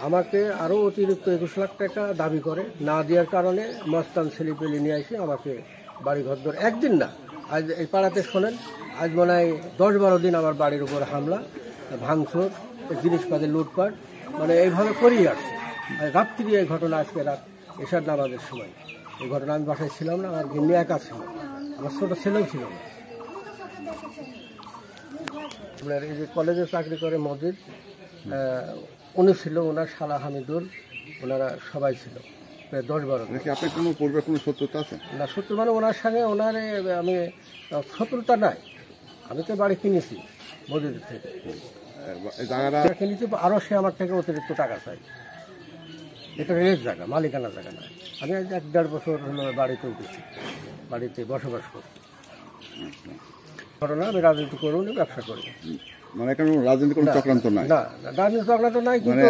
আমাকে আরও অতিরিক্ত 21 লাখ টাকা দাবি করে, না দেওয়ার কারণে মস্তান ছেলেপেলে নিয়ে এসে আমাকে বাড়িঘর ধরে, একদিন না, আজ এই পাড়াতে শোনেন, আজ মনে হয় 10-12 দিন আমার বাড়ির উপর হামলা, ভাঙচুর, জিনিসপাতি লুটপাট, মানে এইভাবে করেই আসছে। আর রাত্রি এই ঘটনা, আজকে রাত এশার নামাজের সময় এই ঘটনা। আমি বাসায় ছিলাম না, আমার গিন্নি একা ছিল, আমার ছোটো ছেলেও ছিল না। আপনার এই যে কলেজে চাকরি করে মজিদ, উনি ছিল, ওনার শালা হামিদুল, ওনারা সবাই ছিল, প্রায় 10-12 জন। আপনার কোনো পূর্বে কোনো শত্রুতা আছে? না, শত্রু মানে ওনার সঙ্গে ওনার আমি শত্রুতা নাই, আমি তো বাড়ি কিনেছি মজুদের থেকে, কিনেছি, আরও সে আমার থেকে অতিরিক্ত টাকা চাই। এটা রেস জায়গা, মালিকানা জায়গা না। আমি আজ 1-1.5 বছর হলো বাড়িতে উঠেছি, বাড়িতে বসবাস করছি। ঘটনা, আমি রাজনীতি করুন, ব্যবসা করি, মানে কোনো রাজনীতি কোনো চক্রান্ত নাই? না, রাজনীতি চক্রান্ত নাই, কিন্তু